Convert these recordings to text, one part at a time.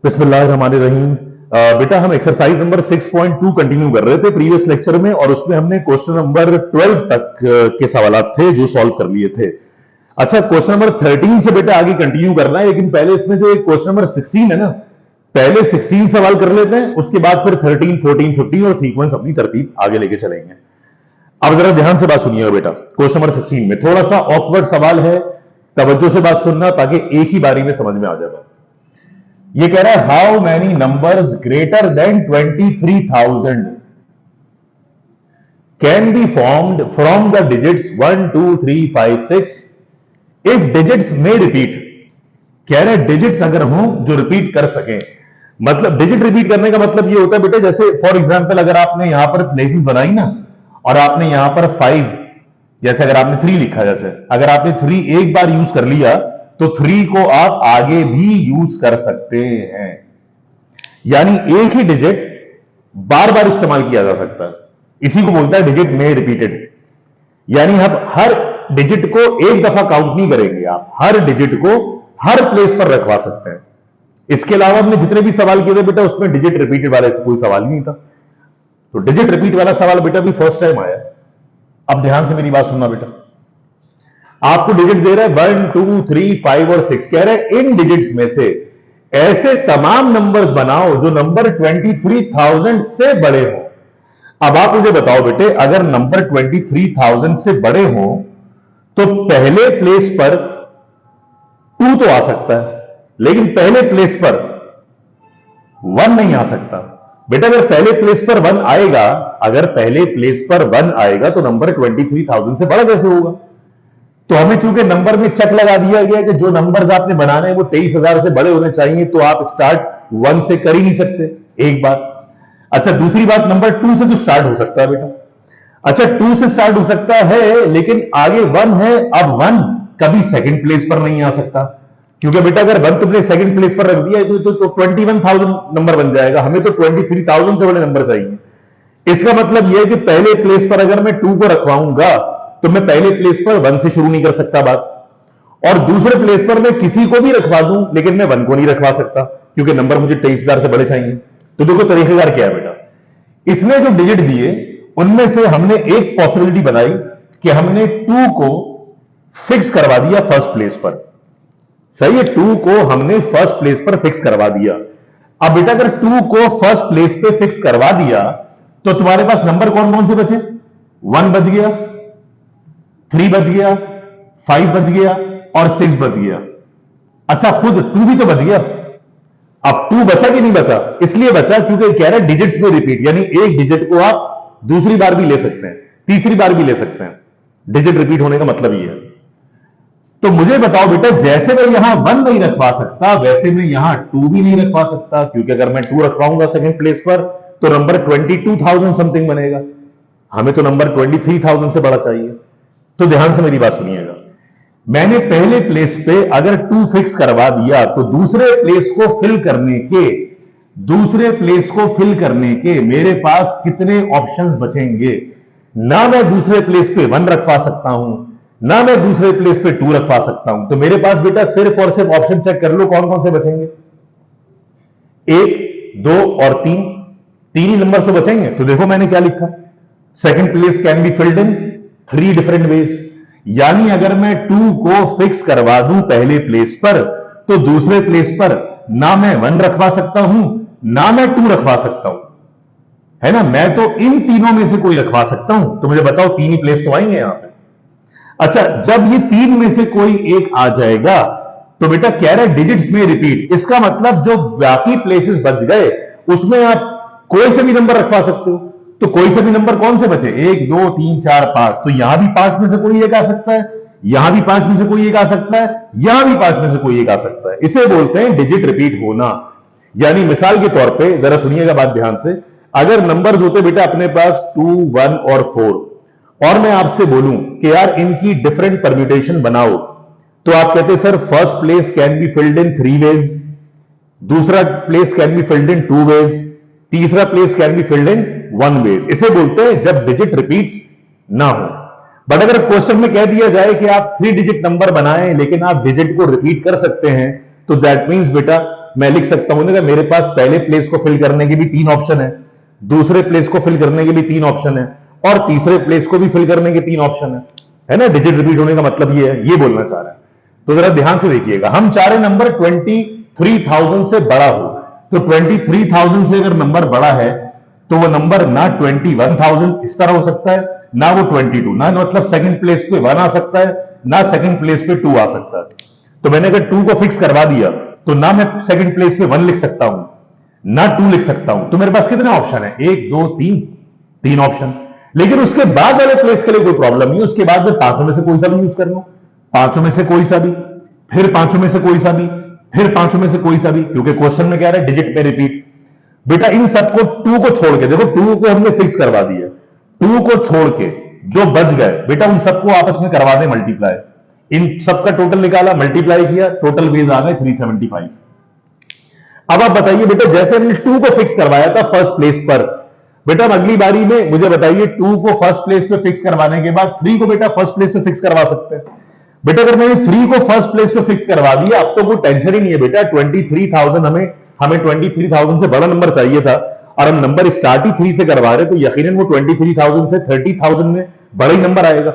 बिस्मिल्लाहिर्रहमानिर्रहीम। बेटा हम एक्सरसाइज नंबर 6.2 कंटिन्यू कर रहे थे प्रीवियस लेक्चर में, और उसमें हमने क्वेश्चन नंबर 12 तक के सवाल थे जो सॉल्व कर लिए थे। अच्छा, क्वेश्चन नंबर 13 से बेटा आगे कंटिन्यू करना है, लेकिन पहले इसमें जो एक क्वेश्चन नंबर 16 है ना, पहले 16 सवाल कर लेते हैं, उसके बाद फिर 13, 14, 15 और सीक्वेंस अपनी तरतीब आगे लेके चलेंगे। अब जरा ध्यान से बात सुनिएगा बेटा। क्वेश्चन नंबर 16 में थोड़ा सा ऑकवर्ड सवाल है, तवज्जो से बात सुनना ताकि एक ही बारी में समझ में आ जाए। ये कह रहा है how many numbers greater than 23,000 can be formed from the digits 1 2 3 5 6 if digits में रिपीट। कह रहे डिजिट्स अगर हो जो रिपीट कर सके, मतलब डिजिट रिपीट करने का मतलब ये होता है बेटा, जैसे फॉर एग्जांपल अगर आपने यहां पर प्लेसेस बनाई ना, और आपने यहां पर 5, जैसे अगर आपने 3 लिखा, जैसे अगर आपने 3 एक बार यूज कर लिया तो 3 को आप आगे भी यूज कर सकते हैं। यानी एक ही डिजिट बार बार इस्तेमाल किया जा सकता है, इसी को बोलता है डिजिट में रिपीटेड। यानी हम हर डिजिट को एक दफा काउंट नहीं करेंगे, आप हर डिजिट को हर प्लेस पर रखवा सकते हैं। इसके अलावा हमने जितने भी सवाल किए थे बेटा, उसमें डिजिट रिपीटेड वाले से कोई सवाल ही नहीं था, तो डिजिट रिपीट वाला सवाल बेटा भी फर्स्ट टाइम आया। अब ध्यान से मेरी बात सुनना बेटा, आपको डिजिट दे रहा है 1 2 3 5 और 6, कह रहे हैं इन डिजिट्स में से ऐसे तमाम नंबर्स बनाओ जो नंबर 23,000 से बड़े हो। अब आप मुझे बताओ बेटे, अगर नंबर 23,000 से बड़े हो तो पहले प्लेस पर 2 तो आ सकता है, लेकिन पहले प्लेस पर 1 नहीं आ सकता। बेटा अगर पहले प्लेस पर 1 आएगा, अगर पहले प्लेस पर 1 आएगा तो नंबर 23,000 से बड़ा कैसे होगा? तो हमें चूंकि नंबर में चेक लगा दिया गया कि जो नंबर्स आपने बनाने हैं वो 23,000 से बड़े होने चाहिए, तो आप स्टार्ट 1 से कर ही नहीं सकते, एक बात। अच्छा, दूसरी बात, नंबर 2 से तो स्टार्ट हो सकता है बेटा। अच्छा, 2 से स्टार्ट हो सकता है, लेकिन आगे 1 है। अब 1 कभी सेकंड प्लेस पर नहीं आ सकता, क्योंकि बेटा अगर 1 तुमने सेकंड प्लेस पर रख दिया तो 21,000 नंबर बन जाएगा, हमें तो 23,000 से बड़े नंबर चाहिए। इसका मतलब यह है कि पहले प्लेस पर अगर मैं 2 को रखवाऊंगा तो मैं पहले प्लेस पर 1 से शुरू नहीं कर सकता बात, और दूसरे प्लेस पर मैं किसी को भी रखवा दूं लेकिन मैं 1 को नहीं रखवा सकता, क्योंकि नंबर मुझे 23,000 से बड़े चाहिए। तो देखो तरीकेकार क्या है बेटा, इसने जो डिजिट दिए उनमें से हमने एक पॉसिबिलिटी बनाई कि हमने 2 को फिक्स करवा दिया फर्स्ट प्लेस पर। सही है, 2 को हमने फर्स्ट प्लेस पर फिक्स करवा दिया। अब बेटा अगर 2 को फर्स्ट प्लेस पे फिक्स करवा दिया तो तुम्हारे पास नंबर कौन कौन से बचे? 1 बच गया, 3 बच गया, 5 बच गया और 6 बच गया। अच्छा, खुद 2 भी तो बच गया। अब 2 बचा कि नहीं बचा? इसलिए बचा क्योंकि कह रहा है डिजिट्स में रिपीट, यानी एक डिजिट को आप दूसरी बार भी ले सकते हैं, तीसरी बार भी ले सकते हैं। डिजिट रिपीट होने का मतलब ये है। तो मुझे बताओ बेटा, जैसे मैं यहां 1 नहीं रखवा सकता, वैसे मैं यहां 2 भी नहीं रखवा सकता, क्योंकि अगर मैं 2 रखवाऊंगा सेकंड प्लेस पर तो नंबर 22,000 समथिंग बनेगा, हमें तो नंबर 23,000 से बड़ा चाहिए। तो ध्यान से मेरी बात सुनिएगा, मैंने पहले प्लेस पे अगर 2 फिक्स करवा दिया तो दूसरे प्लेस को फिल करने के मेरे पास कितने ऑप्शंस बचेंगे? ना मैं दूसरे प्लेस पे 1 रखवा सकता हूं, ना मैं दूसरे प्लेस पे 2 रखवा सकता हूं। तो मेरे पास बेटा सिर्फ और सिर्फ ऑप्शन चेक कर लो कौन कौन से बचेंगे। 1 2 और 3, 3 ही नंबर से बचेंगे। तो देखो मैंने क्या लिखा, second place can be filled in 3 different ways. यानी अगर मैं 2 को फिक्स करवा दूं पहले प्लेस पर तो दूसरे प्लेस पर ना मैं 1 रखवा सकता हूं, ना मैं 2 रखवा सकता हूं, है ना। मैं तो इन तीनों में से कोई रखवा सकता हूं। तो मुझे बताओ 3 ही प्लेस तो आएंगे यहां पे। अच्छा, जब ये 3 में से कोई एक आ जाएगा तो बेटा कह रहा है डिजिट्स में रिपीट। इसका मतलब जो बाकी प्लेसेस बच गए उसमें आप कोई से भी नंबर रखवा सकते हो। तो कोई से भी नंबर कौन से बचे? 1 2 3 4 5। तो यहां भी 5 में से कोई एक आ सकता है, यहां भी 5 में से कोई एक आ सकता है, यहां भी 5 में से कोई एक आ सकता है। इसे बोलते हैं डिजिट रिपीट होना। यानी मिसाल के तौर पे जरा सुनिएगा बात ध्यान से, अगर नंबर्स होते बेटा अपने पास 2 1 और 4, और मैं आपसे बोलूं कि यार इनकी डिफरेंट परम्यूटेशन बनाओ, तो आप कहते sir first place can be filled in 3 ways, दूसरा place can be filled in 2 ways, तीसरा place can be filled in 1 ways. इसे बोलते हैं जब डिजिट रिपीट्स ना हो। बट अगर क्वेश्चन में कह दिया जाए कि आप 3 डिजिट नंबर बनाएं लेकिन आप डिजिट को रिपीट कर सकते हैं, तो दैट मीन्स बेटा मैं लिख सकता हूं ना, मेरे पास पहले प्लेस को फिल करने के भी 3 ऑप्शन है, दूसरे प्लेस को फिल करने के भी 3 ऑप्शन है, और तीसरे प्लेस को भी फिल करने के 3 ऑप्शन है ना। डिजिट रिपीट होने का मतलब ये है, ये बोलना चाह रहा है। तो जरा ध्यान से देखिएगा, हम चाह रहे नंबर 23,000 से बड़ा हो, तो 23,000 से अगर नंबर बड़ा है तो वो नंबर ना 21,000 इस तरह हो सकता है, ना वो 22, ना मतलब सेकंड प्लेस पे 1 आ सकता है, ना सेकंड प्लेस पे 2 आ सकता है। तो मैंने अगर 2 को फिक्स करवा दिया तो ना मैं सेकंड प्लेस पे 1 लिख सकता हूं, ना 2 लिख सकता हूं। तो मेरे पास कितने ऑप्शन है? 1 2 3, 3 ऑप्शन। लेकिन उसके बाद वाले प्लेस के लिए कोई प्रॉब्लम नहीं, उसके बाद मैं पांचों में से कोई सा भी यूज कर लूं, पांचों में से कोई सा भी, फिर पांचों में से कोई सा भी, फिर पांचों में से कोई सा भी, क्योंकि क्वेश्चन में क्या है, डिजिट पे रिपीट। बेटा इन सबको 2 को छोड़ के, देखो 2 को हमने फिक्स करवा दिया, 2 को छोड़ के जो बच गए बेटा उन सबको आपस में करवा दें मल्टीप्लाई। इन सबका टोटल निकाला, मल्टीप्लाई किया, टोटल वेज आ गए 375। अब आप बताइए बेटा, जैसे हमने 2 को फिक्स करवाया था फर्स्ट प्लेस पर, बेटा अगली बारी में मुझे बताइए 2 को फर्स्ट प्लेस पे फिक्स करवाने के बाद 3 को बेटा फर्स्ट प्लेस पे फिक्स करवा सकते हैं। बेटा अगर मैंने 3 को फर्स्ट प्लेस पे फिक्स करवा दिया, अब तो कोई टेंशन ही नहीं है बेटा। 23,000 हमें 23,000 से बड़ा नंबर चाहिए था, और हम नंबर स्टार्ट ही 3 से करवा रहे, तो यकीनन वो 23,000 से 30,000 में बड़ा ही नंबर आएगा।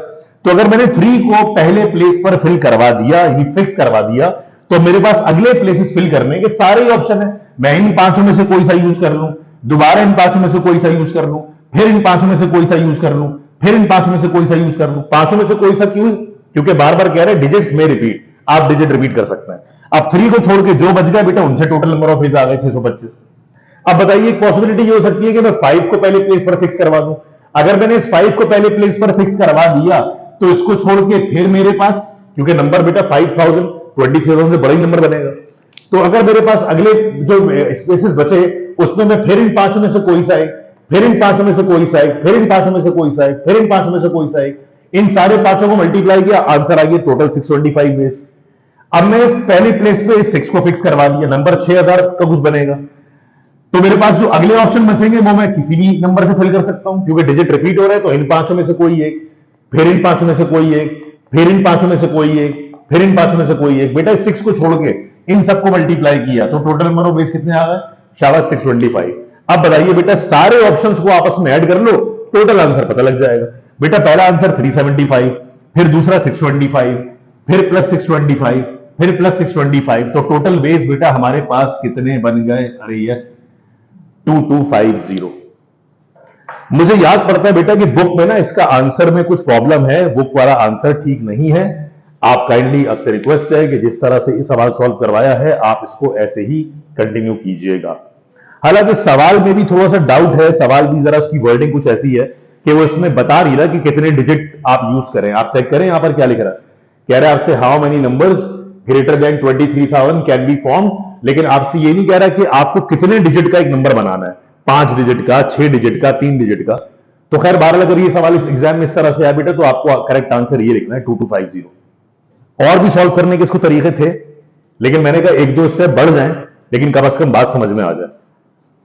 तो अगर मैंने 3 को पहले प्लेस पर फिल करवा दिया, फिक्स करवा दिया, तो मेरे पास अगले प्लेसेस फिल करने के सारे ही ऑप्शन है। मैं इन पांचों में से कोई सा यूज कर लूं, दोबारा इन पांचों में से कोई सा यूज कर लूं, फिर इन पांचों में से कोई सा यूज कर लूं, फिर इन पांचों में से कोई सा यूज कर लूं। पांचों में से कोई सा क्यों? क्योंकि बार बार कह रहे हैं डिजिट्स में रिपीट, आप डिजिट रिपीट कर सकते हैं। अब 3 को छोड़ के जो बच गया बेटा उनसे टोटल नंबर ऑफ वेज आ गए 625। अब बताइए, एक पॉसिबिलिटी ये हो सकती है कि मैं 5 को पहले प्लेस पर फिक्स करवा दूं। अगर मैंने इस 5 को पहले प्लेस पर फिक्स करवा दिया तो इसको छोड़ के फिर मेरे पास, क्योंकि नंबर बेटा 5,000 23,000 से बड़ा ही नंबर बनेगा, तो अगर मेरे पास अगले जो स्पेसेस बचे उसमें मैं फिर इन पांचों में से कोई सा एक, फिर इन पांचों में से कोई सा एक, फिर इन पांचों में से कोई सा एक, फिर इन पांचों में से कोई सा एक, इन सारे पांचों को मल्टीप्लाई किया, आंसर आ गया टोटल 625 बेस। अब मैं पहले प्लेस पे 6 को फिक्स करवा दिया, नंबर 6,000 का कुछ बनेगा, तो मेरे पास जो अगले ऑप्शन बचेंगे वो मैं किसी भी नंबर से फिल कर सकता हूं, क्योंकि डिजिट रिपीट हो रहा है। तो इन पांचों में से कोई एक, फिर इन पांचों में से कोई एक, फिर इन पांचों में से कोई एक, फिर इन पांचों में से कोई एक। बेटा 6 को छोड़ के इन सबको मल्टीप्लाई किया तो टोटल नंबर ऑफ बेस कितने आ गए? शाबाश 625। अब बताइए बेटा, सारे ऑप्शंस को आपस में ऐड कर लो, टोटल आंसर पता लग जाएगा। बेटा पहला आंसर 375, फिर दूसरा 625, फिर प्लस 625, फिर प्लस 625, तो टोटल बेस बेटा हमारे पास कितने बन गए? अरे यस 2250। मुझे याद पड़ता है बेटा कि बुक में ना इसका आंसर में कुछ प्रॉब्लम है, बुक वाला आंसर ठीक नहीं है। आप काइंडली, आपसे रिक्वेस्ट है कि जिस तरह से इस सवाल सॉल्व करवाया है आप इसको ऐसे ही कंटिन्यू कीजिएगा। हालांकि सवाल में भी थोड़ा सा डाउट है, सवाल भी जरा उसकी वर्डिंग कुछ ऐसी है कि वो इसमें बता नहीं रहा कि कितने डिजिट आप यूज करें। आप चेक करें यहां पर क्या लिख रहा है, कह रहा है आपसे how many numbers greater than 23,000 can be form, लेकिन आपसे ये नहीं कह रहा कि आपको कितने डिजिट का एक नंबर बनाना है, 5 डिजिट का, 6 डिजिट का, 3 डिजिट का। तो खैर बहरहाल अगर ये सवाल इस एग्जाम में इस तरह से आया बेटा तो आपको करेक्ट आंसर ये लिखना है 2250। और भी सॉल्व करने के इसको तरीके थे, लेकिन मैंने कहा एक दो स्टेप बढ़ जाएं लेकिन कम से कम बात समझ में आ जाए।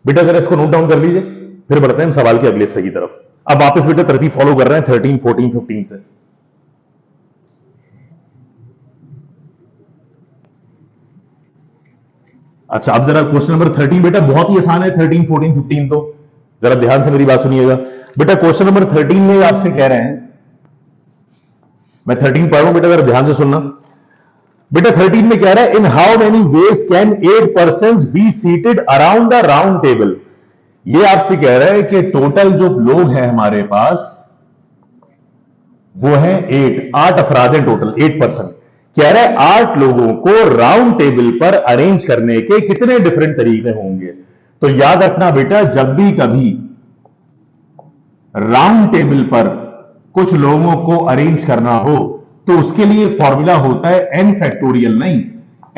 बेटा जरा इसको नोट डाउन कर लीजिए, फिर बढ़ते हैं सवाल के अगले हिस्से की तरफ। अब वापस बेटा तरतीब फॉलो कर रहे हैं 13, 14, 15 से। अच्छा, अब जरा क्वेश्चन नंबर 13 बेटा बहुत ही आसान है, 13, 14, 15 तो जरा ध्यान से मेरी बात सुनिएगा। बेटा क्वेश्चन नंबर 13 में आपसे कह रहे हैं, मैं 13 पढ़ रहा हूं बेटा जरा ध्यान से सुनना। बेटा 13 में कह रहा है, in how many ways can 8 persons be seated around the round table. ये आपसे कह रहा है कि टोटल जो लोग हैं हमारे पास वो है 8 अफराद हैं टोटल, 8 पर्सन। कह रहा है 8 लोगों को राउंड टेबल पर अरेंज करने के कितने डिफरेंट तरीके होंगे। तो याद रखना बेटा, जब भी कभी राउंड टेबल पर कुछ लोगों को अरेंज करना हो तो उसके लिए फॉर्मूला होता है n फैक्टोरियल, नहीं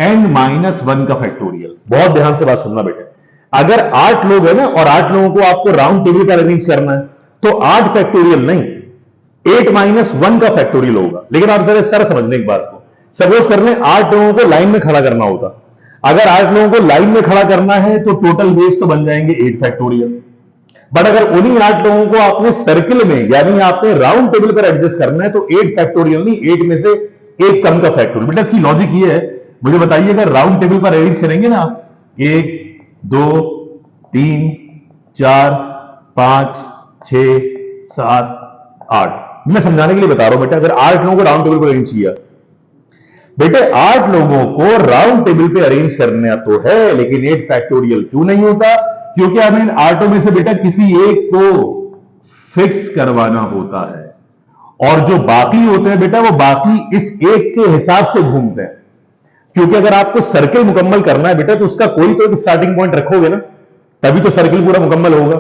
n-1 का फैक्टोरियल। बहुत ध्यान से बात सुनना बेटा, अगर 8 लोग हैं ना और 8 लोगों को आपको राउंड टेबल पर अरेंज करना है तो 8 फैक्टोरियल नहीं, 8-1 का फैक्टोरियल होगा। लेकिन आप जरा इस तरह समझने एक बात को, सपोज कर लें 8 लोगों को लाइन में खड़ा करना होता, अगर 8 लोगों को लाइन में खड़ा करना है तो टोटल बेस तो बन जाएंगे 8 फैक्टोरियल। बट अगर उन्हीं 8 लोगों को आपने सर्किल में यानी आपने राउंड टेबल पर एडजस्ट करना है तो 8 फैक्टोरियल नहीं, 8 में से एक कम का फैक्टोरियल। बेटा इसकी लॉजिक ये है, मुझे बताइए अगर राउंड टेबल पर अरेंज करेंगे ना 1 2 3 4 5 6 7 8। मैं समझाने के लिए बता रहा हूं बेटा, अगर 8 लोगों को राउंड टेबल पर अरेंज किया, बेटे 8 लोगों को राउंड टेबल पे अरेंज करना तो है, लेकिन 8 फैक्टोरियल क्यों नहीं होता? क्योंकि हमें इन 8 में से बेटा किसी एक को फिक्स करवाना होता है, और जो बाकी होते हैं बेटा वो बाकी इस एक के हिसाब से घूमते हैं। क्योंकि अगर आपको सर्किल मुकम्मल करना है बेटा तो उसका कोई तो एक स्टार्टिंग पॉइंट रखोगे ना, तभी तो सर्किल पूरा मुकम्मल होगा।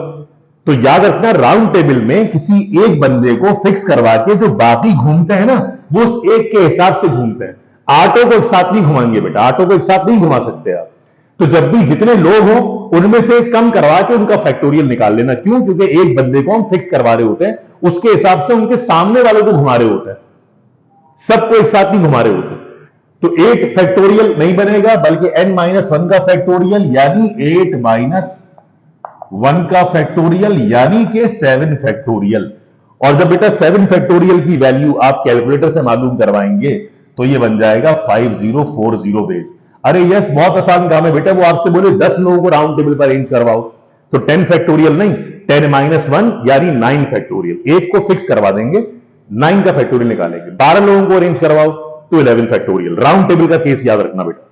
तो याद रखना, राउंड टेबल में किसी एक बंदे को फिक्स करवा के जो बाकी घूमते हैं ना, वो उस एक के हिसाब से घूमते हैं। आटो को एक साथ नहीं घुमाएंगे बेटा, आटो को एक साथ नहीं घुमा सकते आप। तो जब भी जितने लोग हो उनमें से कम करवा के उनका फैक्टोरियल निकाल लेना। क्यों? क्योंकि एक बंदे को हम फिक्स करवा रहे होते हैं, उसके हिसाब से उनके सामने वाले को घुमा रहे होते हैं, सबको एक साथ नहीं घुमा रहे होते। तो 8 फैक्टोरियल नहीं बनेगा, बल्कि n-1 का फैक्टोरियल यानी 8-1 का फैक्टोरियल यानी कि 7 फैक्टोरियल। और जब बेटा 7 फैक्टोरियल की वैल्यू आप कैलकुलेटर से मालूम करवाएंगे तो ये बन जाएगा 5040 बेस। अरे यस, बहुत आसान काम है बेटा। वो आपसे बोले 10 लोगों को राउंड टेबल पर अरेंज करवाओ, तो 10 फैक्टोरियल नहीं, 10-1 यानी 9 फैक्टोरियल। एक को फिक्स करवा देंगे, 9 का फैक्टोरियल निकालेंगे। 12 लोगों को अरेंज करवाओ तो 11 फैक्टोरियल। राउंड टेबल का केस याद रखना बेटा।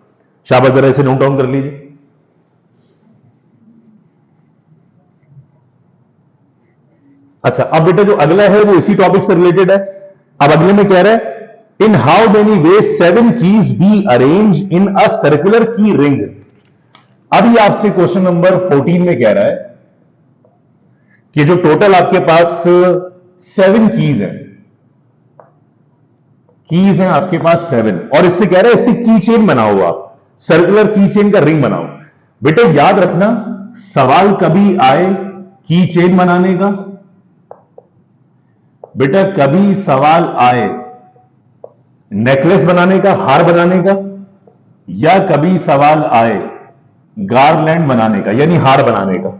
शाबाश, जरा इसे नोट डाउन कर लीजिए। अच्छा, अब बेटा जो अगला है वो इसी टॉपिक से रिलेटेड है। अब अगले में कह रहा है, in how many ways 7 keys be arrange in a circular की रिंग। अभी आपसे क्वेश्चन नंबर 14 में कह रहा है कि जो टोटल आपके पास 7 कीज हैं आपके पास 7, और इससे कह रहा है इससे की चेन बनाओ, आप सर्कुलर की चेन का रिंग बनाओ। बेटे याद रखना, सवाल कभी आए की चेन बनाने का, बेटा कभी सवाल आए नेकलेस बनाने का, हार बनाने का, या कभी सवाल आए गारलैंड बनाने का यानी हार बनाने का,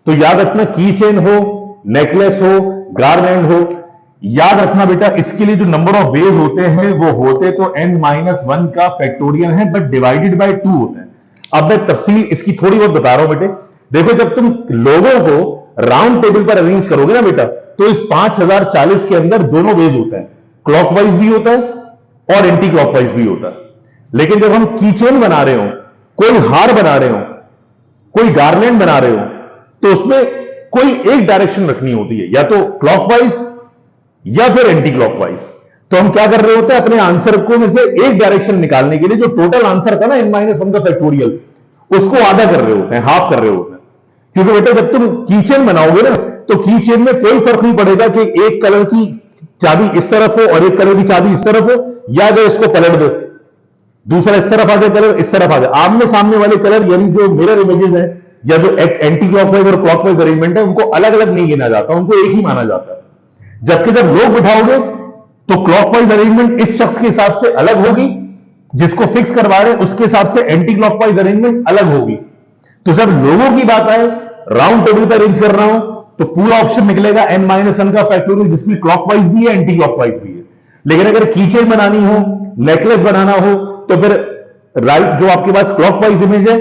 तो याद रखना की चेन हो, नेकलेस हो, गारलैंड हो, याद रखना बेटा इसके लिए जो नंबर ऑफ वेज होते हैं वो होते तो n-1 का फैक्टोरियल है, बट डिवाइडेड बाय 2 होते हैं। अब मैं तफसील इसकी थोड़ी बहुत बता रहा हूं बेटे। देखो, जब तुम लोगों को राउंड टेबल पर अरेंज करोगे ना बेटा, तो इस 5040 के अंदर दोनों वेज होता है, क्लॉकवाइज भी होता है और एंटी क्लॉकवाइज भी होता है। लेकिन जब हम कीचेन बना रहे हो, कोई हार बना रहे हो, कोई गारलैंड बना रहे हो, तो उसमें कोई एक डायरेक्शन रखनी होती है, या तो क्लॉकवाइज या फिर एंटी क्लॉकवाइज। तो हम क्या कर रहे होते हैं, अपने आंसर को में से एक डायरेक्शन निकालने के लिए जो टोटल आंसर था ना n-1 का फैक्टोरियल, उसको आधा कर रहे होते हैं, हाफ कर रहे होते हैं। क्योंकि बेटा जब तुम कीचेन बनाओगे ना, तो कीचेन में कोई फर्क नहीं पड़ेगा कि एक कलर की चाबी इस तरफ हो और एक कलर की चाबी इस तरफ हो, या अगर इसको पलट दो, दूसरा इस तरफ आ जाए कलर, इस तरफ आ जाए, आमने सामने वाले कलर यानी जो मिरर इमेजेस है या जो एंटी क्लॉकवाइज और क्लॉकवाइज अरेंजमेंट है, उनको अलग अलग नहीं गिना जाता, उनको एक ही माना जाता है। जबकि जब लोग बिठाओगे तो क्लॉकवाइज अरेंजमेंट इस शख्स के हिसाब से अलग होगी, जिसको फिक्स करवा रहे हैं उसके हिसाब से एंटी क्लॉकवाइज अरेंजमेंट अलग होगी। तो जब लोगों की बात आए, राउंड टेबल पर अरेंज कर रहा हूं, तो पूरा ऑप्शन निकलेगा n-1 का फैक्टोरियल, जिसमें क्लॉकवाइज भी है एंटी क्लॉकवाइज भी है। लेकिन अगर कीचेन बनानी हो, नेकलेस बनाना हो, तो फिर राइट जो आपके पास क्लॉकवाइज इमेज है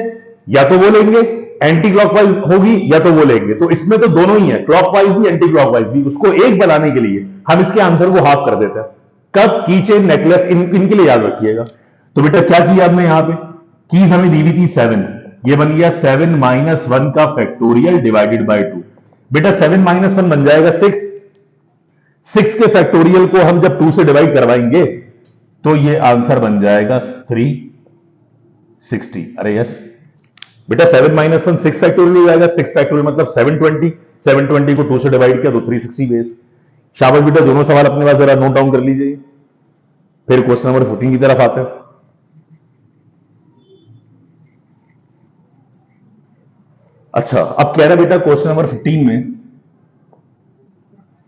या तो वो लेंगे, एंटी क्लॉकवाइज होगी या तो वो लेंगे। तो इसमें तो दोनों ही है, क्लॉकवाइज भी एंटी क्लॉकवाइज भी। उसको एक बनाने के लिए हम इसके आंसर को हाफ कर देते हैं। कब? कीचेन, नेकलेस, इनके लिए याद रखिएगा। तो बेटा क्या किया हमने यहां पे, कीज हमें दी हुई थी 7, ये बन गया 7-1 का फैक्टोरियल डिवाइडेड बाय 2। बेटा 7-1 बन जाएगा 6। 6 के फैक्टोरियल को हम जब 2 से डिवाइड करवाएंगे तो ये आंसर बन जाएगा 360। अरे यस बेटा, 7-1 6 फैक्टोरियल हो जाएगा, 6 फैक्टोरियल मतलब 720। 720 को 2 से डिवाइड किया तो 360 बेस। शाबाश बेटा, दोनों सवाल अपने पास जरा नोट डाउन कर लीजिए। फिर क्वेश्चन नंबर 14 की तरफ आते हैं। अच्छा, अब कह रहा बेटा क्वेश्चन नंबर 15 में,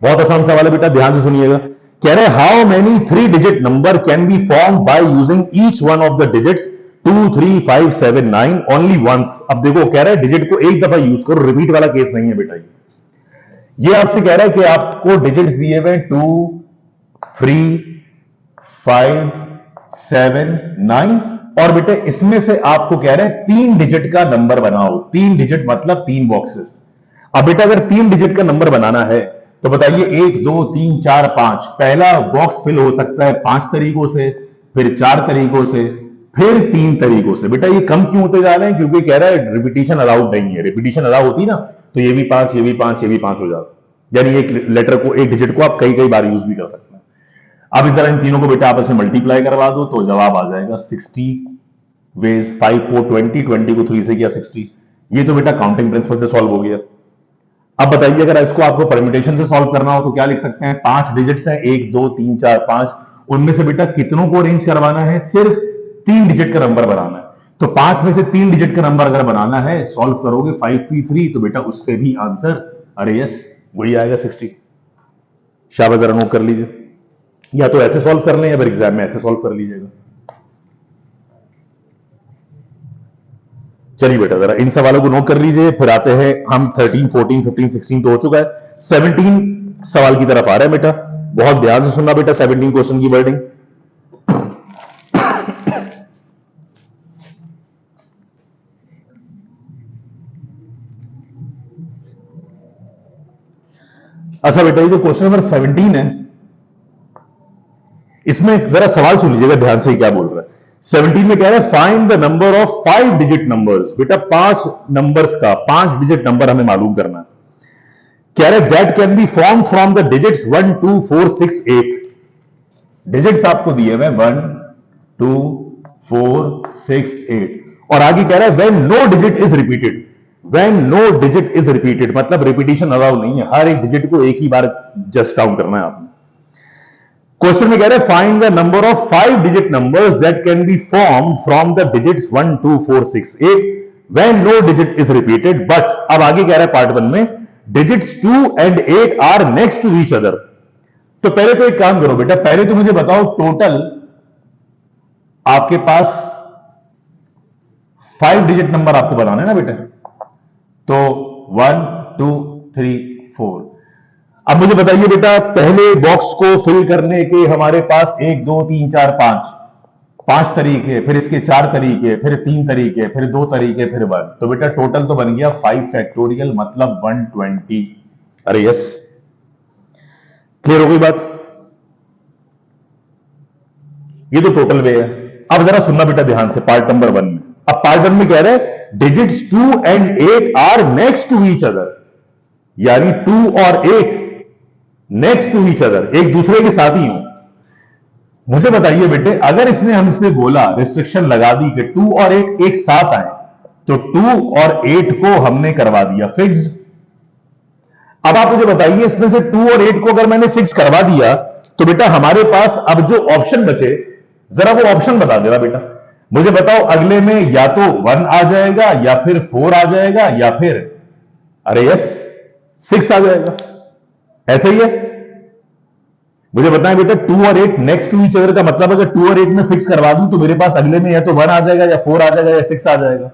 बहुत आसान सवाल है बेटा, ध्यान से सुनिएगा। कह रहे how many 3 digit number can be form by using each one of the digits 2, 3, 5, 7, 9 only once. अब देखो कह रहा है डिजिट को एक दफा यूज करो, रिपीट वाला केस नहीं है बेटा। ये आपसे कह रहा है कि आपको डिजिट्स दिए हुए 2, 3, 5, 7, 9 और बेटे इसमें से आपको कह रहे हैं 3 डिजिट का नंबर बनाओ। 3 डिजिट मतलब 3 बॉक्सेस। अब बेटा अगर 3 डिजिट का नंबर बनाना है तो बताइए 1 2 3 4 5, पहला बॉक्स फिल हो सकता है 5 तरीकों से, फिर 4 तरीकों से, फिर 3 तरीकों से। बेटा ये कम क्यों होते जा रहे हैं? क्योंकि कह रहा है रिपीटिशन अलाउड नहीं है। रिपीटिशन अलाउ होती ना तो ये भी 5, ये भी 5, ये भी 5 हो जाता। यानी एक लेटर को, एक डिजिट को आप कई कई बार यूज भी कर सकते हैं। अब इस तरह इन तीनों को बेटा आपस में मल्टीप्लाई करवा दो तो जवाब आ जाएगा 60 वेज 5 4 20, 20 को 3 से किया 60। ये तो बेटा काउंटिंग प्रिंसिपल से सॉल्व हो गया। अब बताइए अगर इसको आपको परम्यूटेशन से सॉल्व करना हो तो क्या लिख सकते हैं? 5 डिजिट्स हैं, 1 2 3 4 5, उनमें से बेटा कितनों को अरेंज करवाना है? सिर्फ 3 डिजिट का नंबर बनाना है। तो 5 में से 3 डिजिट का नंबर अगर बनाना है, सॉल्व करोगे 5p3 तो बेटा उससे भी आंसर, अरे यस, वही आएगा 60। शाबाश, जरा नोट कर लीजिए। या तो ऐसे सॉल्व कर लें या फिर एग्जाम में ऐसे सॉल्व कर लीजिएगा। चलिए बेटा जरा इन सवालों को नोट कर लीजिए, फिर आते हैं हम 13 14 15 16 तो हो चुका है, 17 सवाल की तरफ आ रहा है बेटा। बहुत ध्यान से सुनना बेटा 17 क्वेश्चन की वर्डिंग। अच्छा बेटा ये जो क्वेश्चन नंबर 17 है इसमें जरा सवाल सुन लीजिएगा ध्यान से, क्या बोल रहा है। 17 में कह रहा है find the number of 5 digit numbers. बेटा 5 नंबर्स का 5 डिजिट नंबर हमें मालूम करना है। कह रहे that can be form from the digits 1 2 4 6 8। Digits आपको दिए हुए 1 2 4 6 8 और आगे कह रहा है when no digit is repeated. When no digit is repeated मतलब रिपीटिशन अलाउ नहीं है, हर एक डिजिट को एक ही बार जस्ट काउंट करना है आपने। क्वेश्चन में कह रहे हैं find the number of 5 digit numbers that can be form from the digits 1 2 4 6 8 when no digit is repeated but, अब आगे कह रहा है पार्ट 1 में digits 2 and 8 are next to each other. तो पहले तो एक काम करो बेटा, पहले तो मुझे बताओ टोटल आपके पास 5 डिजिट नंबर आपको बनाना है ना बेटा। तो 1 2 3 4। अब मुझे बताइए बेटा पहले बॉक्स को फिल करने के हमारे पास 1 2 3 4 5 तरीके, फिर इसके 4 तरीके, फिर 3 तरीके, फिर 2 तरीके, फिर 1। तो बेटा टोटल तो बन गया 5 फैक्टोरियल मतलब 120। अरे यस, क्लियर हो गई बात? ये तो टोटल वे है। अब जरा सुनना बेटा ध्यान से पार्ट नंबर 1 में। अब पार्ट 1 में कह रहे हैं digits 2 and 8 are next to each other, यानी 2 और 8 नेक्स्ट टू ईच अदर, एक दूसरे के साथ ही हो। मुझे बताइए बेटे अगर इसने हमसे बोला, रिस्ट्रिक्शन लगा दी कि 2 और 8 एक साथ आए, तो 2 और 8 को हमने करवा दिया फिक्स्ड। अब आप मुझे बताइए इसमें से 2 और 8 को अगर मैंने फिक्स करवा दिया तो बेटा हमारे पास अब जो ऑप्शन बचे, जरा वो ऑप्शन बता देना बेटा। मुझे बताओ अगले में या तो 1 आ जाएगा या फिर 4 आ जाएगा या फिर, अरे यस, 6 आ जाएगा। ऐसे ही है। मुझे बताएं बेटा 2 और 8 नेक्स्ट टू ईच अदर का मतलब अगर 2 और 8 में फिक्स करवा दूं तो मेरे पास अगले में या तो 1 आ जाएगा या 4 आ जाएगा या 6 आ जाएगा।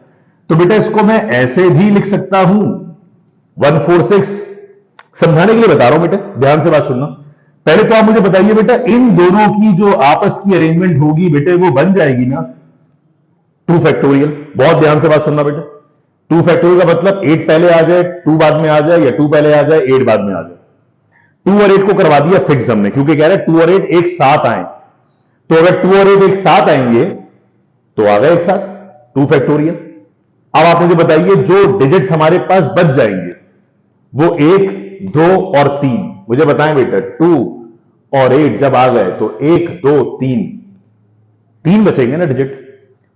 तो बेटा इसको मैं ऐसे भी लिख सकता हूं 1 4 6। समझाने के लिए बता रहा हूं बेटे, ध्यान से बात सुनना। पहले तो आप मुझे बताइए बेटा इन दोनों की जो आपस की अरेंजमेंट होगी बेटे वो बन जाएगी ना 2 फैक्टोरियल। बहुत ध्यान से बात सुनना बेटा, 2 फैक्टोरियल का मतलब 8 पहले आ जाए 2 बाद में आ जाए, या 2 पहले आ जाए 8 बाद में आ जाए। 2 और 8 को करवा दिया फिक्स हमने, क्योंकि कह रहे हैं 2 और 8 एक साथ आए। तो अगर 2 और 8 एक साथ आएंगे तो आ गए एक साथ 2 फैक्टोरियल। अब आप मुझे बताइए जो डिजिट्स हमारे पास बच जाएंगे वो 1 2 और 3। मुझे बताएं बेटा 2 और 8 जब आ गए तो 1 2 3 बचेंगे ना डिजिट।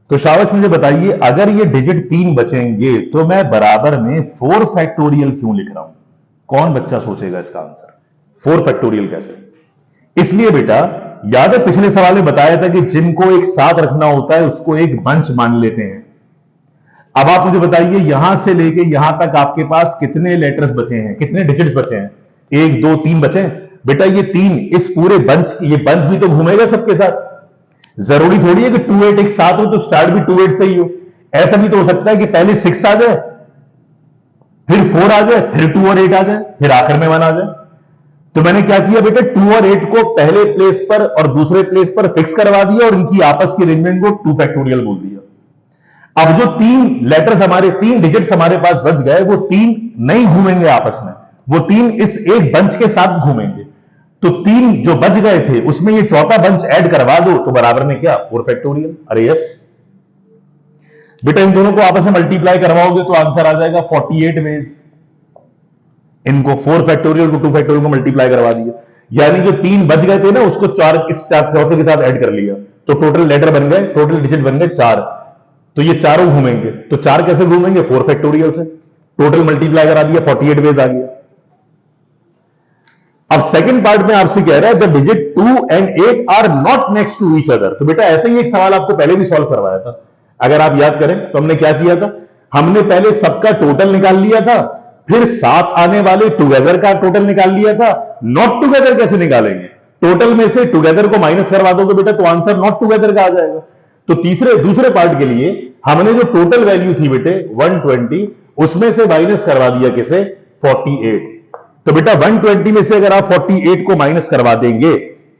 तो शाबाश मुझे बताइए अगर ये डिजिट 3 बचेंगे तो मैं बराबर में 4 फैक्टोरियल क्यों लिख रहा हूं? कौन बच्चा सोचेगा इसका आंसर 4 फैक्टोरियल कैसे? इसलिए बेटा याद है पिछले सवाल में बताया था कि जिनको एक साथ रखना होता है उसको एक बंच मान लेते हैं। अब आप मुझे बताइए यहां से लेके यहां तक आपके पास कितने लेटर्स बचे हैं, कितने डिजिट्स बचे हैं? 1 2 3 बचे हैं बेटा। ये 3 इस पूरे बंच, ये बंच भी तो घूमेगा सबके साथ। जरूरी थोड़ी है कि 2 8 एक साथ हो तो स्टार्ट भी 2 8 से ही हो। ऐसा भी तो हो सकता है कि पहले 6 आ जाए, फिर 4 आ जाए, फिर 2 और 8 आ जाए, फिर आखिर में 1 आ जाए। तो मैंने क्या किया बेटा, 2 और 8 को पहले प्लेस पर और दूसरे प्लेस पर फिक्स करवा दिया और इनकी आपस की अरेंजमेंट को 2 फैक्टोरियल बोल दिया। अब जो 3 लेटर्स हमारे 3 डिजिट्स हमारे पास बच गए, वो 3 नहीं घूमेंगे आपस में, वो 3 इस एक बंच के साथ घूमेंगे। तो 3 जो बच गए थे उसमें ये चौथा बंच ऐड करवा दो तो बराबर में क्या, 4 फैक्टोरियल। अरे यस बेटा, इन दोनों को आपस में मल्टीप्लाई करवाओगे तो आंसर आ जाएगा 48 वेज। इनको 4 फैक्टोरियल को 2 फैक्टोरियल को मल्टीप्लाई करवा दिया, यानी जो 3 बच गए थे ना उसको 4 इस चौथे के साथ ऐड कर लिया, तो टोटल लेटर बन गए, टोटल डिजिट बन गए 4। तो ये चारों घूमेंगे, तो 4 कैसे घूमेंगे, 4 फैक्टोरियल से। टोटल मल्टीप्लाई करा दिया, 48 वेज आ गया। अब सेकंड पार्ट में आपसे कह रहा है the digit 2 and 8 are not next to each other. तो बेटा ऐसे ही एक सवाल आपको पहले भी सॉल्व करवाया था, अगर आप याद करें तो हमने क्या किया था, हमने पहले सबका टोटल निकाल लिया था, फिर साथ आने वाले टुगेदर का टोटल निकाल लिया था। नॉट टुगेदर कैसे निकालेंगे, टोटल में से टुगेदर को माइनस करवा दोगे बेटा तो आंसर नॉट टुगेदर का आ जाएगा। तो दूसरे पार्ट के लिए हमने जो टोटल वैल्यू थी बेटे 120, उसमें से माइनस करवा दिया किसे, 48। तो बेटा 120 में से अगर आप 48 को माइनस करवा देंगे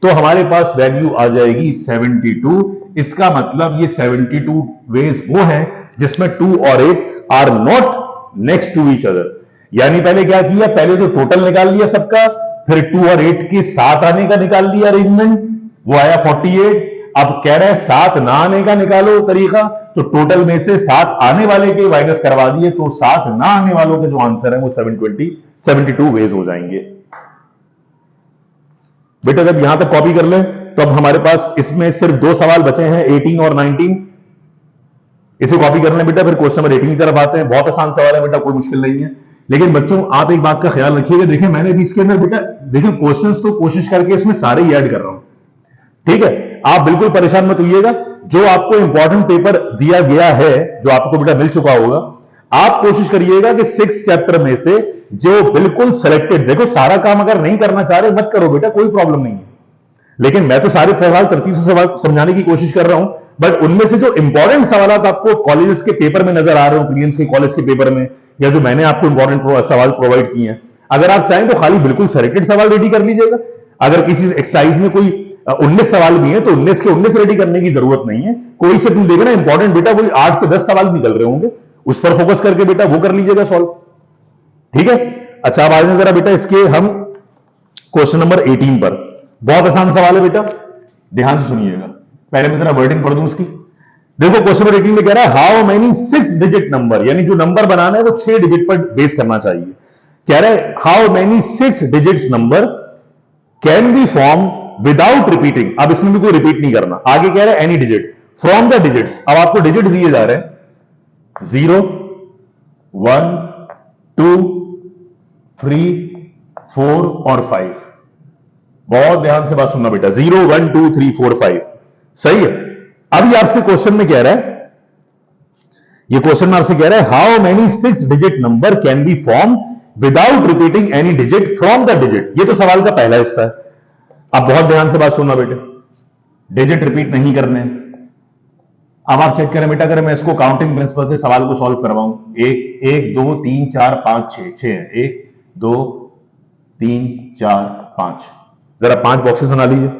तो हमारे पास वैल्यू आ जाएगी 72। इसका मतलब ये 72 वेज वो है जिसमें 2 और 8 are not next to each other. यानी पहले क्या किया, पहले तो टोटल निकाल लिया सबका, फिर 2 और 8 के साथ आने का निकाल लिया अरेंजमेंट, वो आया 48। अब कह रहे हैं साथ ना आने का निकालो तरीका, तो टोटल में से साथ आने वाले के माइनस करवा दिए, तो साथ ना आने वालों के जो आंसर है वो 72 वेज हो जाएंगे। बेटा जब यहां तक कॉपी कर ले तो अब हमारे पास इसमें सिर्फ 2 सवाल बचे हैं, 18 और 19। इसे कॉपी कर लें बेटा, फिर क्वेश्चन नंबर 18 की तरफ आते हैं। बहुत आसान सवाल है बेटा, कोई मुश्किल नहीं है। लेकिन बच्चों आप एक बात का ख्याल रखिएगा, देखिए मैंने भी इसके अंदर बेटा देखिए क्वेश्चंस तो कोशिश करके इसमें सारे ही ऐड कर रहा हूं, ठीक है। आप बिल्कुल परेशान मत होइएगा, जो आपको इंपॉर्टेंट पेपर दिया गया है, जो आपको बेटा मिल चुका होगा, आप कोशिश करिएगा कि 6 चैप्टर में से जो बिल्कुल सेलेक्टेड, देखो सारा काम अगर नहीं करना चाह रहे मत करो बेटा, कोई प्रॉब्लम नहीं है, लेकिन मैं तो सारे सवाल तरतीब से सवाल समझाने की कोशिश कर रहा हूं। बट उनमें से जो इंपॉर्टेंट सवाल आपको कॉलेजेस के पेपर में नजर आ रहे हो, प्रीलिम्स के कॉलेज के पेपर में, या जो मैंने आपको इंपॉर्टेंट सवाल प्रोवाइड किए हैं, अगर आप चाहें तो खाली बिल्कुल सेलेक्टेड सवाल रेडी कर लीजिएगा। अगर किसी एक्सरसाइज में कोई 19 सवाल भी है तो 19 के 19 रेडी करने की जरूरत नहीं है। कोई से तुम देखना इंपॉर्टेंट बेटा कोई 8 से 10 सवाल निकल रहे होंगे, उस पर फोकस करके बेटा वो कर लीजिएगा सॉल्व, ठीक है। अच्छा अब आ जाए जरा बेटा इसके हम क्वेश्चन नंबर 18 पर। बहुत आसान सवाल है बेटा, ध्यान से सुनिएगा। पहले मैं जरा वर्डिंग पढ़ दूं उसकी। देखो क्वेश्चन नंबर 18 में कह रहा है हाउ मेनी 6 डिजिट नंबर, यानी जो नंबर बनाना है वो 6 डिजिट पर बेस करना चाहिए। कह रहा है how many 6 digits number can be form without repeating. अब इसमें भी कोई रिपीट नहीं करना, आगे कह रहा है any digit from the digits. अब आपको डिजिट दिए जा रहे हैं 0 1 2 3 4 और 5। बहुत ध्यान से बात सुनना बेटा, 0 1 2 3 4 5, सही है। अभी आपसे क्वेश्चन में कह रहा है, ये क्वेश्चन में आपसे कह रहा है how many 6 digit number can be form without repeating any digit from the digit. ये तो सवाल का पहला हिस्सा है। अब बहुत ध्यान से बात सुनना बेटे, डिजिट रिपीट नहीं करने। अब आप चेक करें बेटा, अगर मैं इसको काउंटिंग प्रिंसिपल से सवाल को सॉल्व करवाऊं, 1 2 3 4 5 6 है, 1 2 3 4 5, जरा 5 बॉक्सेस बना लीजिए।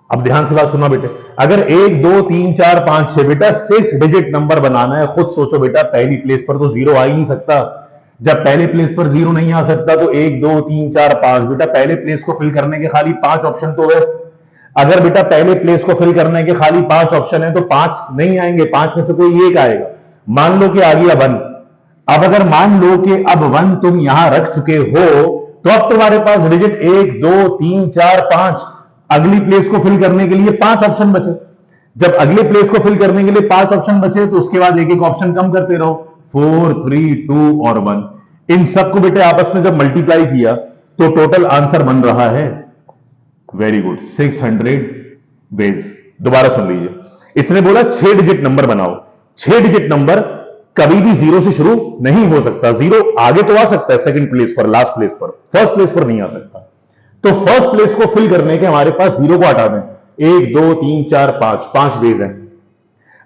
अब ध्यान से बात सुनना बेटे, अगर 1 2 3 4 5 6 बेटा 6 डिजिट नंबर बनाना है, खुद सोचो बेटा, पहली प्लेस पर तो 0 आ ही नहीं सकता। जब पहले प्लेस पर 0 नहीं आ सकता तो 1 2 3 4 5 बेटा पहले प्लेस को फिल करने के खाली 5 ऑप्शन तो है। अगर बेटा पहले प्लेस को फिल करने के खाली 5 ऑप्शन है तो 5 नहीं आएंगे, 5 में से कोई एक आएगा। मान लो कि आ गया 1। अब अगर मान लो कि अब 1 तुम यहां रख चुके हो तो अब तुम्हारे पास डिजिट 1 2 3 4 5, अगली प्लेस को फिल करने के लिए 5 ऑप्शन बचे। जब अगले प्लेस को फिल करने के लिए 5 ऑप्शन बचे तो उसके बाद एक एक ऑप्शन कम करते रहो, 4 3 2 और 1। इन सबको बेटे आपस में जब मल्टीप्लाई किया तो टोटल आंसर बन रहा है, वेरी गुड, 600 बेस। दोबारा सुन लीजिए, इसने बोला 6 डिजिट नंबर बनाओ। 6 डिजिट नंबर कभी भी 0 से शुरू नहीं हो सकता। 0 आगे तो आ सकता है सेकंड प्लेस पर, लास्ट प्लेस पर, फर्स्ट प्लेस पर नहीं आ सकता। तो फर्स्ट प्लेस को फिल करने के हमारे पास 0 को हटा दें, 1 2 3 4 5 बेस हैं।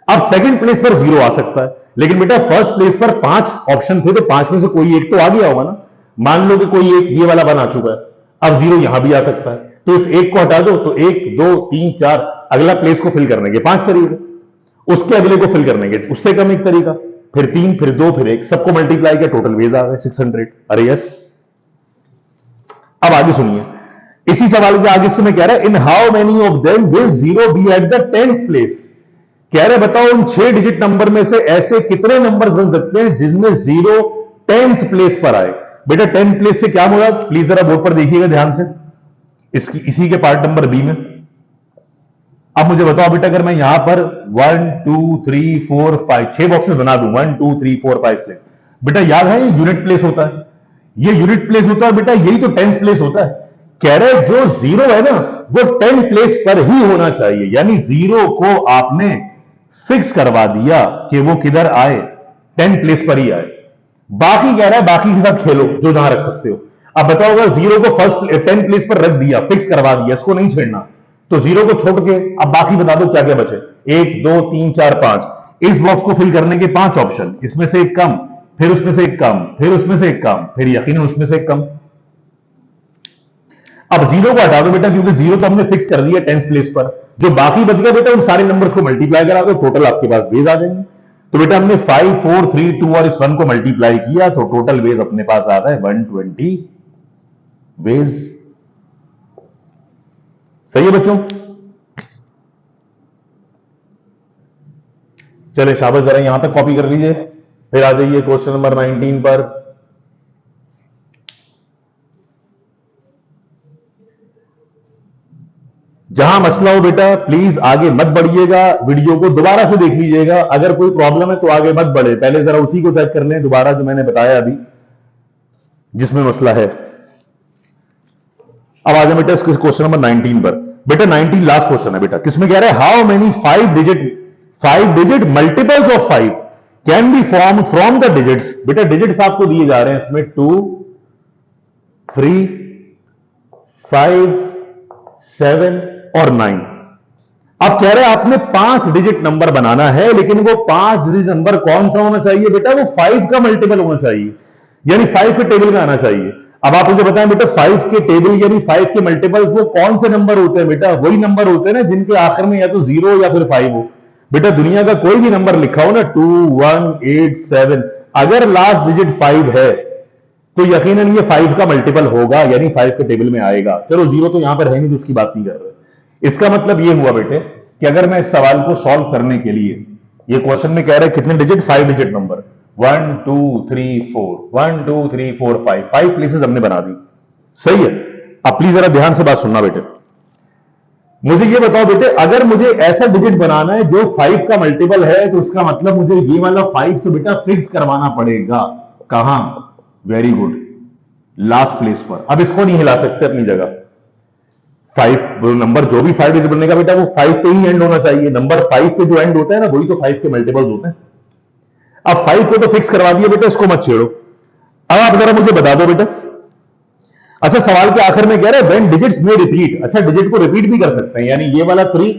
अब सेकंड प्लेस पर 0 आ सकता है, लेकिन बेटा फर्स्ट प्लेस पर 5 ऑप्शन थे तो 5 में से कोई एक तो आ गया होगा ना। मान लो कि कोई एक ये वाला 1 आ चुका है, अब 0 यहां भी आ सकता है, तो इस एक को हटा दो तो 1 2 3 4, अगला प्लेस को फिल करने के 5 तरीके, उसके अगले को फिल करने के उससे कम एक तरीका, फिर 3 फिर 2 फिर 1, सबको मल्टीप्लाई किया, टोटल वेज आ गए 600। अरे यस। अब आगे सुनिए, इसी सवाल के आगे से मैं कह रहा है in how many of them will 0 be at the 10th place. कह रहे बताओ उन 6 डिजिट नंबर में से ऐसे कितने नंबर्स बन सकते हैं जिनमें 0 10th प्लेस पर आए। बेटा 10th प्लेस से क्या मुराद, प्लीज जरा बोर्ड पर देखिएगा ध्यान से, इसी के पार्ट नंबर बी में। अब मुझे बताओ बेटा, अगर मैं यहां पर 1 2 3 4 5 6 बॉक्सेस बना दूं, 1 2 3 4 5 6, बेटा याद है ये यूनिट प्लेस होता है, ये यूनिट प्लेस होता है बेटा, यही तो 10th प्लेस होता है। कह रहे जो 0 है ना वो 10th प्लेस पर ही होना चाहिए, यानी 0 को आपने फिक्स करवा दिया कि वो किधर आए, 10th प्लेस पर ही आए। बाकी कह रहा है बाकी के साथ खेलो जो जहां रख सकते हो। अब बताओ अगर 0 को फर्स्ट 10th प्लेस पर रख दिया, फिक्स करवा दिया, इसको नहीं छेड़ना, तो 0 को छोड़ के अब बाकी बता दो क्या क्या बचे, 1 2 3 4 5, इस बॉक्स को फिल करने के 5 ऑप्शन, इसमें से एक कम, फिर उसमें से एक कम, फिर उसमें से एक कम, फिर यकीनन उसमें से एक कम। अब 0 को हटा दो बेटा, क्योंकि 0 तो हमने फिक्स कर दिया 10th प्लेस पर, जो बाकी बच गया बेटा उन सारे नंबर्स को मल्टीप्लाई करा दो, टोटल आपके पास वेज आ जाएंगे। तो बेटा हमने 5 4 3 2 और इस 1 को मल्टीप्लाई किया तो टोटल वेज अपने पास आ गए 120 वेज। सही है बच्चों, चले शाबाश, जरा यहां तक कॉपी कर लीजिए, फिर आ जाइए क्वेश्चन नंबर 19 पर। जहां मसला हो बेटा प्लीज आगे मत बढ़िएगा, वीडियो को दोबारा से देख लीजिएगा, अगर कोई प्रॉब्लम है तो आगे मत बढ़े, पहले जरा उसी को चेक कर लें दोबारा जो मैंने बताया अभी जिसमें मसला है। अब आ जाए बेटा क्वेश्चन नंबर 19 पर। बेटा 19 लास्ट क्वेश्चन है बेटा, किसमें कह रहे हैं how many 5 digit multiples of 5 can be form from the digits. बेटा डिजिट्स आपको दिए जा रहे हैं इसमें 2 3 5 7 और 9। अब कह रहे हैं आपने 5 डिजिट नंबर बनाना है, लेकिन वो 5 डिजिट नंबर कौन सा होना चाहिए बेटा, वो 5 का मल्टीपल होना चाहिए, यानी 5 के टेबल में आना चाहिए। अब आप मुझे बताएं बेटा 5 के टेबल यानी 5 के मल्टीपल्स वो कौन से नंबर होते हैं बेटा, वही नंबर होते हैं ना जिनके आखिर में या तो 0 या फिर 5 हो। बेटा दुनिया का कोई भी नंबर लिखा हो ना 2 1 8 7, अगर लास्ट डिजिट 5 है तो यकीनन ये 5 का मल्टीपल होगा, यानी 5 के टेबल में आएगा। चलो 0 तो यहां पर है नहीं तो उसकी बात नहीं कर रहे। इसका मतलब ये हुआ बेटे कि अगर मैं इस सवाल को सॉल्व करने के लिए, ये क्वेश्चन में कह रहा है कितने डिजिट, 5 डिजिट नंबर, 1 2 3 4 1 2 3 4 5 प्लेसेस हमने बना दी। सही है। अब प्लीज जरा ध्यान से बात सुनना बेटे, मुझे ये बताओ बेटे अगर मुझे ऐसा डिजिट बनाना है जो 5 का मल्टीपल है तो उसका मतलब मुझे ये वाला 5 तो बेटा फिक्स करवाना पड़ेगा। कहां, वेरी गुड, लास्ट प्लेस पर। अब इसको नहीं हिला सकते अपनी जगह, 5 नंबर जो भी 5 डिजिट बनेगा बेटा वो 5 पे ही एंड होना चाहिए, नंबर 5 पे जो एंड होता है ना वही तो 5 के मल्टीपल्स होते हैं। अब 5 को तो फिक्स करवा दिया बेटा, इसको मत छेड़ो। अब आप जरा मुझे बता दो बेटा, अच्छा सवाल के आखिर में कह रहे हैं व्हेन डिजिट्स में रिपीट, अच्छा डिजिट को रिपीट भी कर सकते हैं, यानी ये वाला 3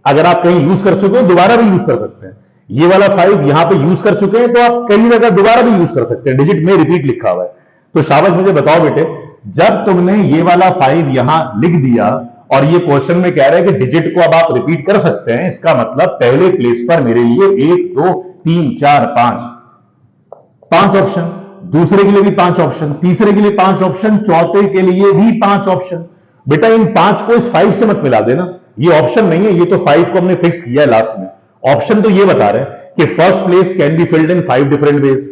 अगर आप कहीं यूज कर चुके हो दोबारा भी यूज कर सकते हैं, ये वाला 5 यहां पे यूज कर चुके हैं तो आप कहीं जगह दोबारा भी यूज कर सकते हैं, डिजिट में रिपीट लिखा हुआ है। तो शाबाश, मुझे बताओ बेटे जब तुमने ये वाला 5 यहां लिख दिया और ये क्वेश्चन में कह रहा है कि डिजिट को अब आप रिपीट कर सकते हैं, इसका मतलब पहले प्लेस पर मेरे लिए 1 2 3 4 5 ऑप्शन, दूसरे के लिए भी 5 ऑप्शन, तीसरे के लिए 5 ऑप्शन, चौथे के लिए भी 5 ऑप्शन। बेटा इन 5 को इस 5 से मत मिला देना, ये ऑप्शन नहीं है, ये तो 5 को हमने फिक्स किया है लास्ट में। ऑप्शन तो ये बता रहे हैं कि first place can be filled in 5 different ways,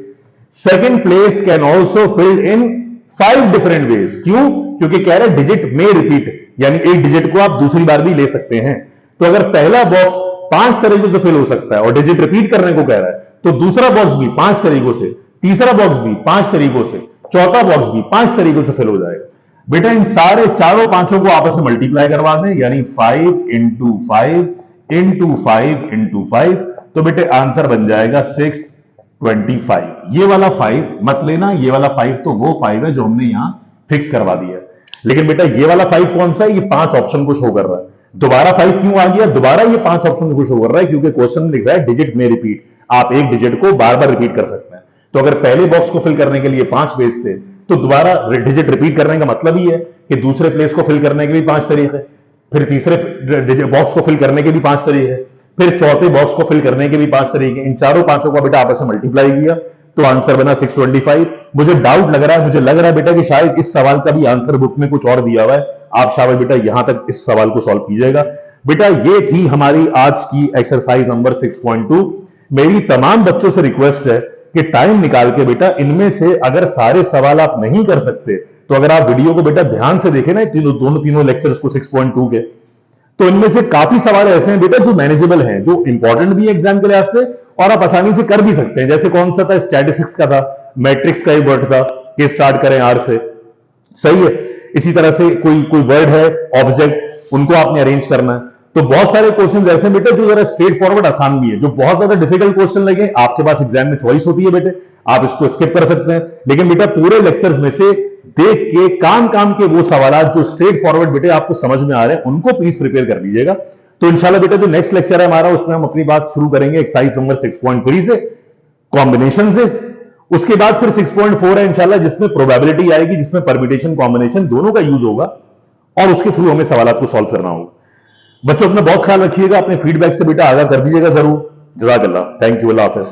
second place can also filled in 5 different ways. क्यों? क्योंकि कह रहे हैं डिजिट में रिपीट, यानी एक डिजिट को आप दूसरी बार भी ले सकते हैं। तो अगर पहला बॉक्स 5 तरीकों से फिल हो सकता है और डिजिट रिपीट करने को कह रहा है तो दूसरा बॉक्स भी 5 तरीकों से, तीसरा बॉक्स भी 5 तरीकों से, चौथा बॉक्स भी 5 तरीकों से फिल हो जाएगा। बेटा इन सारे चारों पांचों को आपस में मल्टीप्लाई करवा दें, यानी 5 इंटू 5 इंटू 5 इंटू 5, तो बेटे आंसर बन जाएगा 625। ये वाला 5 मत लेना, ये वाला 5 तो वो 5 है जो हमने यहां फिक्स करवा दिया। लेकिन बेटा ये वाला 5 कौन सा है, ये 5 ऑप्शन को शो कर रहा है। दोबारा 5 क्यों आ गया, दोबारा ये 5 ऑप्शन को शो कर रहा है क्योंकि क्वेश्चन में लिख रहा है डिजिट में रिपीट, आप एक डिजिट को बार बार रिपीट कर सकते हैं। तो अगर पहले बॉक्स को फिल करने के लिए 5 वेज थे तो दोबारा डिजिट रिपीट करने का मतलब ही है कि दूसरे प्लेस को फिल करने के भी 5 तरीके, फिर तीसरे बॉक्स को फिल करने के भी 5 तरीके, फिर चौथे बॉक्स को फिल करने के भी 5 तरीके। इन चारों पांचों का बेटा आपस में मल्टीप्लाई किया तो आंसर बना 625। मुझे डाउट लग रहा है, मुझे लग रहा है बेटा कि शायद इस सवाल का भी आंसर बुक में कुछ और दिया हुआ है। आप शाबाश बेटा यहां तक इस सवाल को सॉल्व कीजिएगा। बेटा ये थी हमारी आज की एक्सरसाइज नंबर 6.2। मेरी तमाम बच्चों से रिक्वेस्ट है कि टाइम निकाल के बेटा इनमें से अगर सारे सवाल आप नहीं कर सकते तो अगर आप वीडियो को बेटा ध्यान से देखें ना तीनों लेक्चर्स को 6.2 के, तो इनमें से काफी सवाल ऐसे हैं बेटा जो मैनेजेबल हैं, जो इंपॉर्टेंट भी है एग्जाम के लिहाज से और आप आसानी से कर भी सकते हैं। जैसे कौन सा था, स्टैटिस्टिक्स का था, मैट्रिक्स का एक वर्ड था कि स्टार्ट करें आर से, सही है। इसी तरह से कोई कोई वर्ड है, ऑब्जेक्ट, उनको आपने अरेंज करना है। तो बहुत सारे क्वेश्चन ऐसे बेटे जो जरा स्ट्रेट फॉरवर्ड आसान भी है। जो बहुत ज्यादा डिफिकल्ट क्वेश्चन लगे आपके पास एग्जाम में चॉइस होती है बेटे, आप इसको स्किप कर सकते हैं, लेकिन बेटा पूरे लेक्चर्स में से देख के काम के वो सवाल जो स्ट्रेट फॉरवर्ड बेटे आपको समझ में आ रहे हैं उनको प्लीज प्रिपेयर कर लीजिएगा। तो इंशाल्लाह बेटा जो नेक्स्ट लेक्चर है हमारा उसमें हम अपनी बात शुरू करेंगे एक्सरसाइज नंबर 6.3 से, कॉम्बिनेशन से। उसके बाद फिर 6.4 है इंशाल्लाह जिसमें प्रोबेबिलिटी आएगी, जिसमें परम्यूटेशन कॉम्बिनेशन दोनों का यूज होगा और उसके थ्रू हमें सवाल को सॉल्व करना होगा। बच्चों अपना बहुत ख्याल रखिएगा, अपने फीडबैक से बेटा आगाह कर दीजिएगा जरूर। जज़ाकल्लाह, थैंक यू, अल्लाह हाफिज।